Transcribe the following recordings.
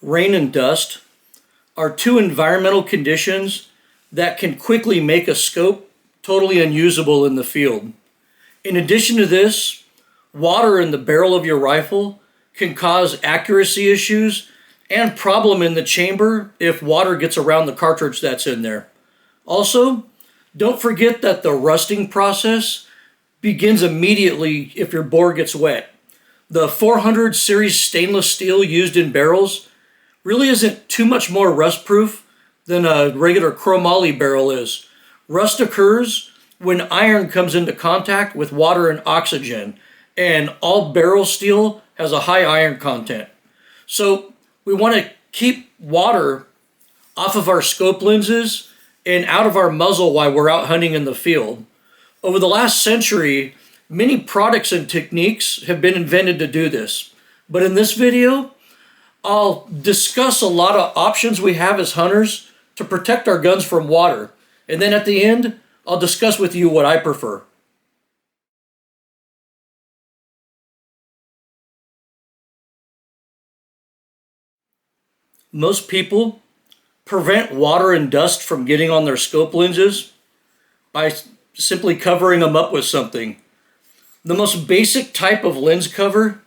rain, and dust are two environmental conditions that can quickly make a scope totally unusable in the field. In addition to this, water in the barrel of your rifle can cause accuracy issues and problem in the chamber if water gets around the cartridge that's in there. Also, don't forget that the rusting process begins immediately if your bore gets wet. The 400 series stainless steel used in barrels really isn't too much more rust proof than a regular chromoly barrel is. Rust occurs when iron comes into contact with water and oxygen, and all barrel steel has a high iron content. So we want to keep water off of our scope lenses and out of our muzzle while we're out hunting in the field. Over the last century, many products and techniques have been invented to do this. But in this video, I'll discuss a lot of options we have as hunters to protect our guns from water. And then at the end, I'll discuss with you what I prefer. Most people prevent water and dust from getting on their scope lenses by simply covering them up with something. The most basic type of lens cover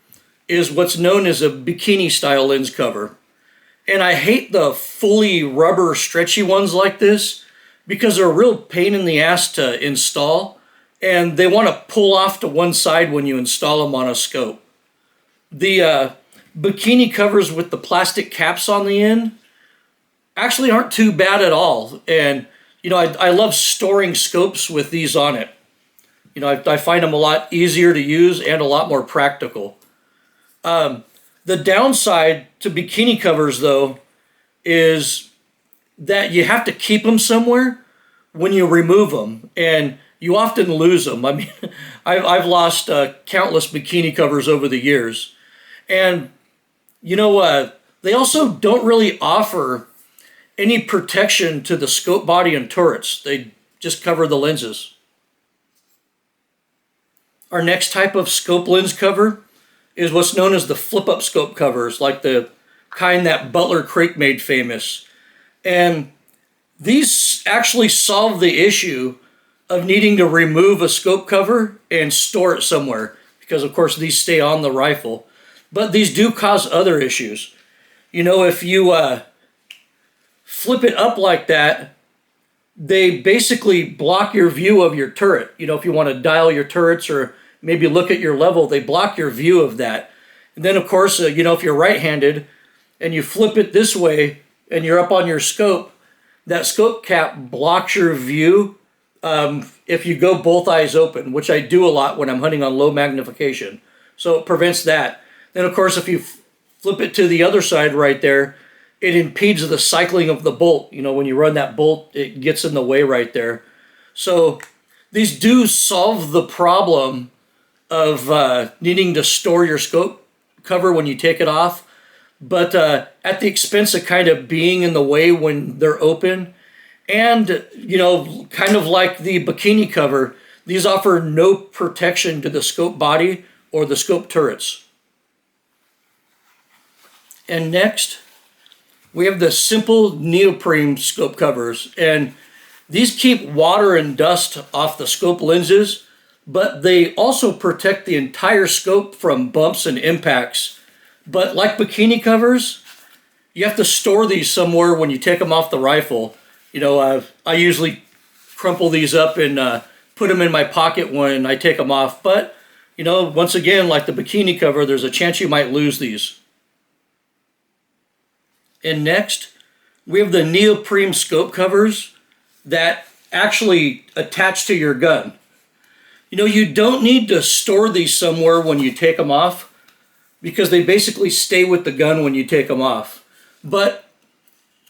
is what's known as a bikini style lens cover. And I hate the fully rubber stretchy ones like this because they're a real pain in the ass to install, and they want to pull off to one side when you install them on a scope. The bikini covers with the plastic caps on the end actually aren't too bad at all. And I love storing scopes with these on it. I find them a lot easier to use and a lot more practical. The downside to bikini covers, though, is that you have to keep them somewhere when you remove them, and you often lose them. I mean, I've lost countless bikini covers over the years. And, they also don't really offer any protection to the scope body and turrets. They just cover the lenses. Our next type of scope lens cover is what's known as the flip-up scope covers, like the kind that Butler Creek made famous. And these actually solve the issue of needing to remove a scope cover and store it somewhere, because of course these stay on the rifle. But these do cause other issues. If you flip it up like that, they basically block your view of your turret. If you want to dial your turrets or maybe look at your level, they block your view of that. And then of course, if you're right-handed and you flip it this way and you're up on your scope, that scope cap blocks your view if you go both eyes open, which I do a lot when I'm hunting on low magnification. So it prevents that. Then of course, if you flip it to the other side right there, it impedes the cycling of the bolt. When you run that bolt, it gets in the way right there. So these do solve the problem of needing to store your scope cover when you take it off, but at the expense of kind of being in the way when they're open. And, kind of like the bikini cover, these offer no protection to the scope body or the scope turrets. And next, we have the simple neoprene scope covers, and these keep water and dust off the scope lenses, but they also protect the entire scope from bumps and impacts. But like bikini covers, you have to store these somewhere when you take them off the rifle. I usually crumple these up and put them in my pocket when I take them off. But, once again, like the bikini cover, there's a chance you might lose these. And next, we have the neoprene scope covers that actually attach to your gun. You don't need to store these somewhere when you take them off because they basically stay with the gun when you take them off. But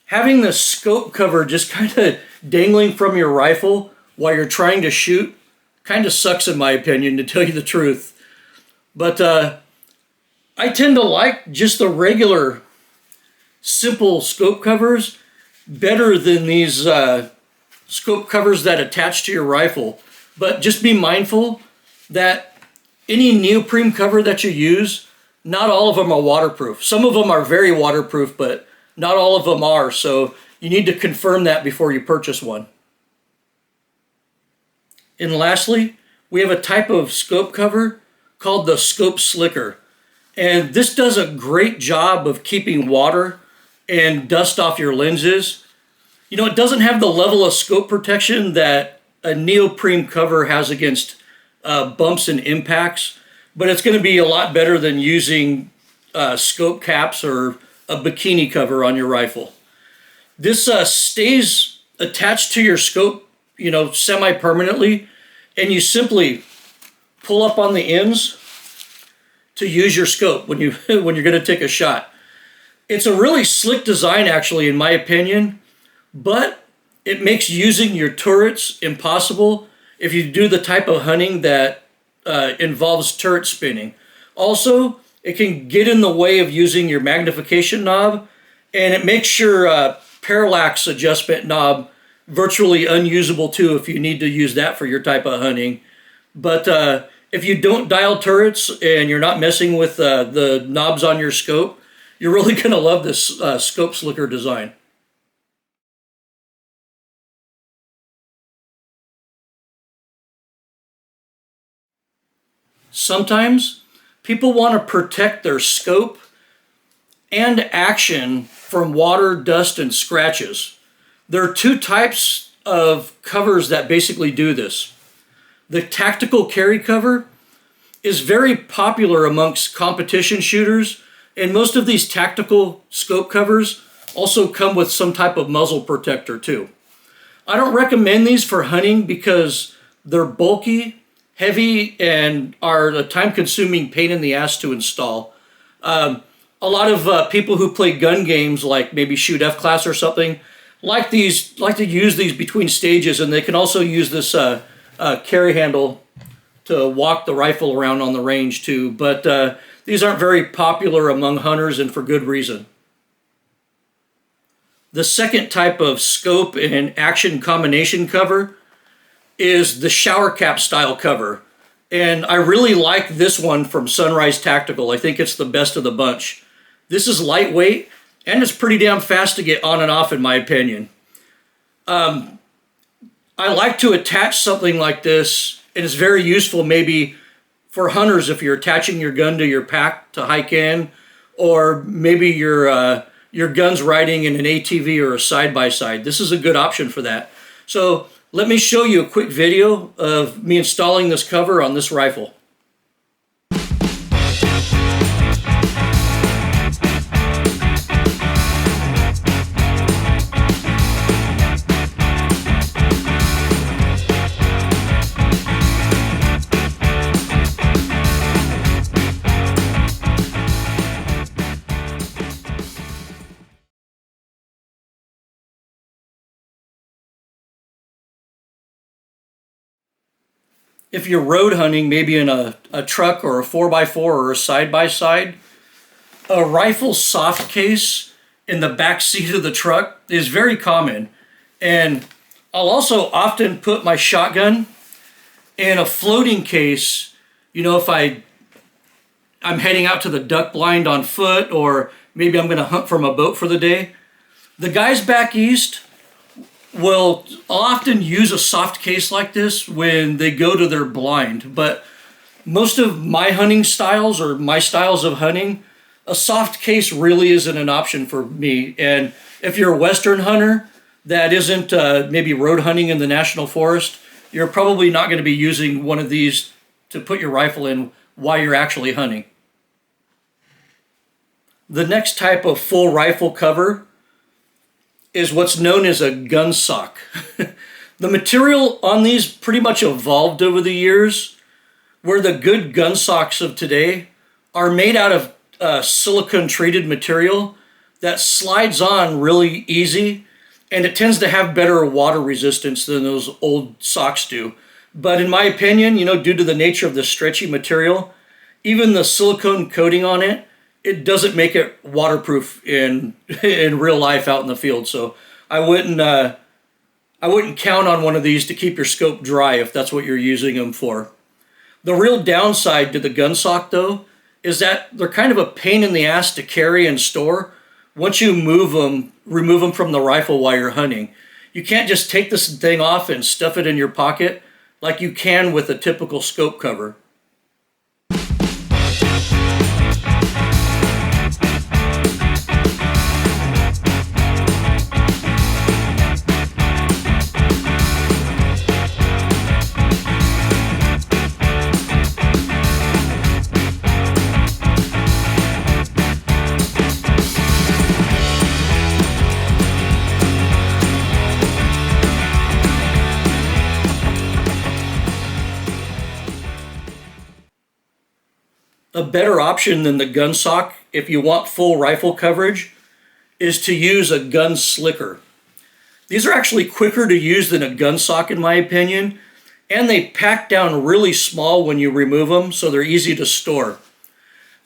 having the scope cover just kind of dangling from your rifle while you're trying to shoot kind of sucks, in my opinion, to tell you the truth. But I tend to like just the regular simple scope covers better than these scope covers that attach to your rifle. But just be mindful that any neoprene cover that you use not all of them are waterproof. Some of them are very waterproof, but not all of them are. So you need to confirm that before you purchase one. And lastly, we have a type of scope cover called the Scope Slicker. And this does a great job of keeping water and dust off your lenses. You know, it doesn't have the level of scope protection that a neoprene cover has against bumps and impacts, but it's going to be a lot better than using scope caps or a bikini cover on your rifle. This stays attached to your scope, you know, semi-permanently, and you simply pull up on the ends to use your scope when you when you're going to take a shot. It's a really slick design, actually, in my opinion, but it makes using your turrets impossible if you do the type of hunting that involves turret spinning. Also, it can get in the way of using your magnification knob, and it makes your parallax adjustment knob virtually unusable too if you need to use that for your type of hunting. But if you don't dial turrets and you're not messing with the knobs on your scope, you're really going to love this Scope Slicker design. Sometimes people want to protect their scope and action from water, dust, and scratches. There are two types of covers that basically do this. The tactical carry cover is very popular amongst competition shooters, and most of these tactical scope covers also come with some type of muzzle protector too. I don't recommend these for hunting because they're bulky, heavy, and are a time-consuming pain in the ass to install. A lot of people who play gun games, like maybe shoot F-class or something, like to use these between stages, and they can also use this carry handle to walk the rifle around on the range too. But these aren't very popular among hunters, and for good reason. The second type of scope and action combination cover is the shower cap style cover. And I really like this one from Sunrise Tactical. I think it's the best of the bunch. This is lightweight, and it's pretty damn fast to get on and off, in my opinion. I like to attach something like this, and it's very useful maybe for hunters if you're attaching your gun to your pack to hike in, or maybe your gun's riding in an ATV or a side-by-side. This is a good option for that. So let me show you a quick video of me installing this cover on this rifle. If you're road hunting, maybe in a truck or a 4x4 or a side-by-side, a rifle soft case in the back seat of the truck is very common. And I'll also often put my shotgun in a floating case, you know, if I'm heading out to the duck blind on foot, or maybe I'm going to hunt from a boat for the day. The guys back east will often use a soft case like this when they go to their blind, but most of my hunting styles, or my styles of hunting, a soft case really isn't an option for me. And if you're a Western hunter that isn't maybe road hunting in the national forest, you're probably not going to be using one of these to put your rifle in while you're actually hunting. The next type of full rifle cover is what's known as a gun sock. The material on these pretty much evolved over the years, where the good gun socks of today are made out of silicone treated material that slides on really easy, and it tends to have better water resistance than those old socks do. But in my opinion, you know, due to the nature of the stretchy material, even the silicone coating on it, it doesn't make it waterproof in real life out in the field. So I wouldn't count on one of these to keep your scope dry if that's what you're using them for. The real downside to the gun sock, though, is that they're kind of a pain in the ass to carry and store once you remove them from the rifle while you're hunting. You can't just take this thing off and stuff it in your pocket like you can with a typical scope cover. A better option than the gun sock, if you want full rifle coverage, is to use a gun slicker. These are actually quicker to use than a gun sock in my opinion, and they pack down really small when you remove them, so they're easy to store.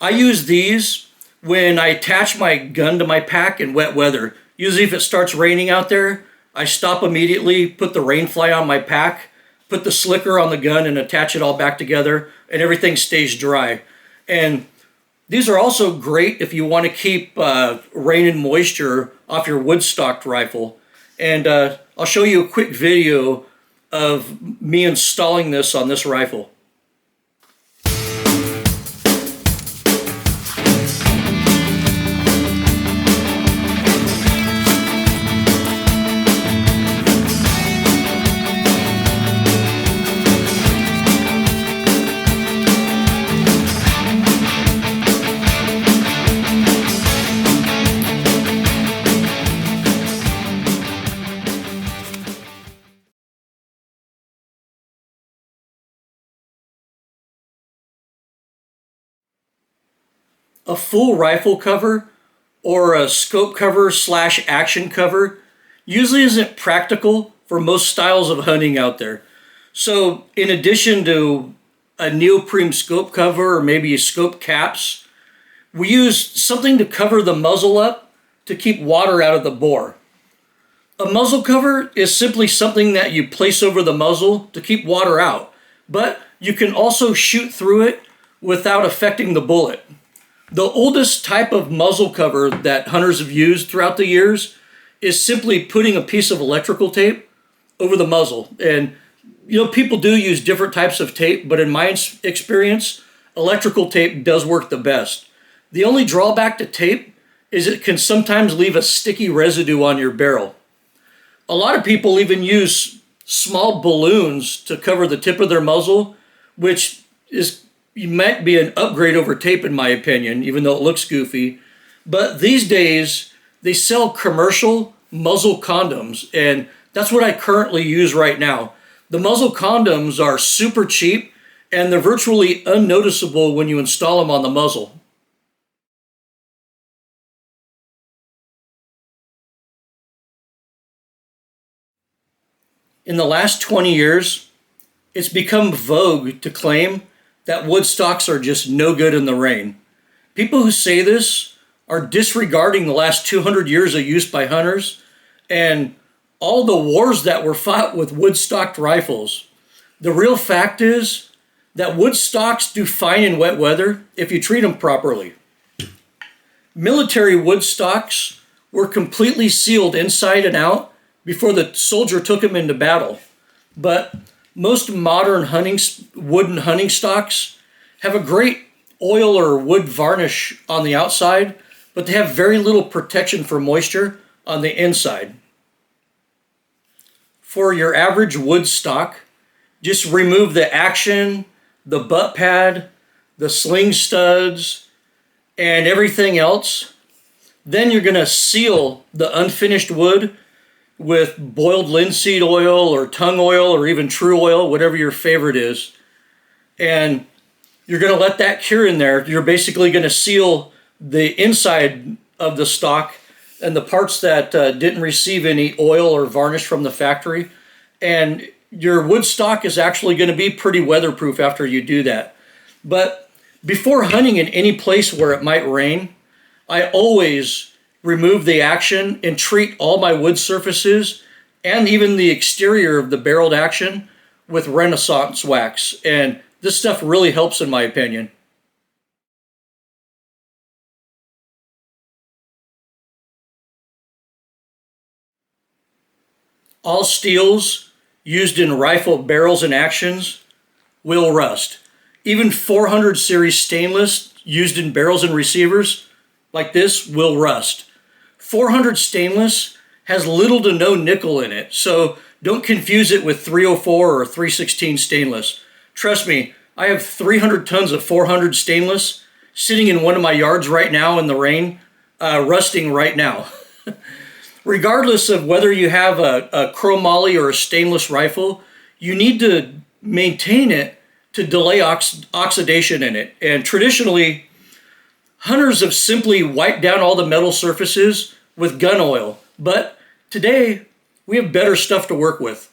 I use these when I attach my gun to my pack in wet weather. Usually if it starts raining out there, I stop immediately, put the rain fly on my pack, put the slicker on the gun and attach it all back together, and everything stays dry. And these are also great if you want to keep rain and moisture off your wood-stocked rifle. And I'll show you a quick video of me installing this on this rifle. A full rifle cover or a scope cover slash action cover usually isn't practical for most styles of hunting out there. So in addition to a neoprene scope cover or maybe scope caps, we use something to cover the muzzle up to keep water out of the bore. A muzzle cover is simply something that you place over the muzzle to keep water out, but you can also shoot through it without affecting the bullet. The oldest type of muzzle cover that hunters have used throughout the years is simply putting a piece of electrical tape over the muzzle. And you know, people do use different types of tape, but in my experience, electrical tape does work the best. The only drawback to tape is it can sometimes leave a sticky residue on your barrel. A lot of people even use small balloons to cover the tip of their muzzle, which might be an upgrade over tape in my opinion, even though it looks goofy. But these days, they sell commercial muzzle condoms, and that's what I currently use right now. The muzzle condoms are super cheap, and they're virtually unnoticeable when you install them on the muzzle. In the last 20 years, it's become vogue to claim that wood stocks are just no good in the rain. People who say this are disregarding the last 200 years of use by hunters and all the wars that were fought with wood-stocked rifles. The real fact is that wood stocks do fine in wet weather if you treat them properly. Military wood stocks were completely sealed inside and out before the soldier took them into battle. But most modern wooden hunting stocks have a great oil or wood varnish on the outside, but they have very little protection for moisture on the inside. For your average wood stock, just remove the action, the butt pad, the sling studs, and everything else. Then you're going to seal the unfinished wood with boiled linseed oil or tung oil or even true oil, whatever your favorite is. And you're going to let that cure in there. You're basically going to seal the inside of the stock and the parts that didn't receive any oil or varnish from the factory. And your wood stock is actually going to be pretty weatherproof after you do that. But before hunting in any place where it might rain, I always remove the action and treat all my wood surfaces and even the exterior of the barreled action with Renaissance wax. And this stuff really helps in my opinion. all steels used in rifle barrels and actions will rust. Even 400 series stainless used in barrels and receivers like this will rust. 400 stainless has little to no nickel in it, so don't confuse it with 304 or 316 stainless. Trust me, I have 300 tons of 400 stainless sitting in one of my yards right now in the rain, rusting right now. Regardless of whether you have a chromoly or a stainless rifle, you need to maintain it to delay oxidation in it. And traditionally, hunters have simply wiped down all the metal surfaces with gun oil. But today, we have better stuff to work with.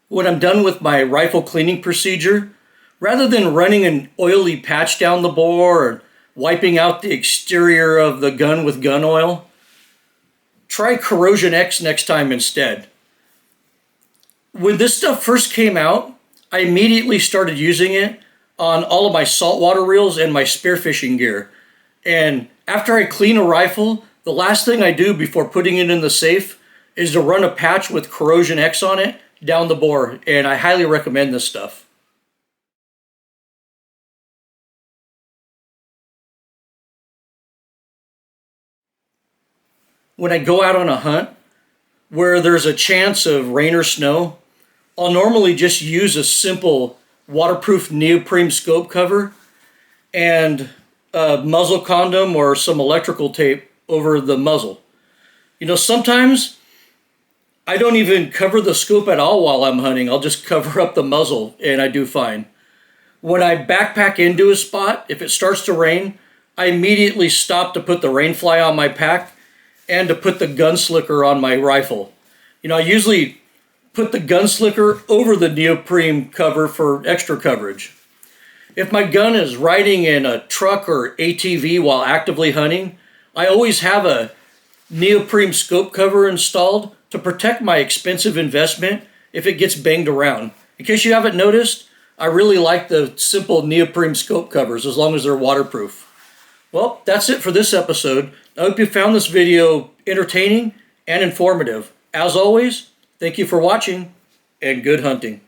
When I'm done with my rifle cleaning procedure, rather than running an oily patch down the bore or wiping out the exterior of the gun with gun oil, try Corrosion X next time instead. When this stuff first came out, I immediately started using it on all of my saltwater reels and my spearfishing gear. And after I clean a rifle, the last thing I do before putting it in the safe is to run a patch with Corrosion X on it down the bore, and I highly recommend this stuff. When I go out on a hunt where there's a chance of rain or snow, I'll normally just use a simple waterproof neoprene scope cover and a muzzle condom or some electrical tape over the muzzle. You know, sometimes I don't even cover the scope at all while I'm hunting. I'll just cover up the muzzle and I do fine. When I backpack into a spot, if it starts to rain, I immediately stop to put the rainfly on my pack and to put the gun slicker on my rifle. You know, I usually put the gun slicker over the neoprene cover for extra coverage. If my gun is riding in a truck or ATV while actively hunting, I always have a neoprene scope cover installed to protect my expensive investment if it gets banged around. In case you haven't noticed, I really like the simple neoprene scope covers as long as they're waterproof. Well, that's it for this episode. I hope you found this video entertaining and informative. As always, thank you for watching and good hunting.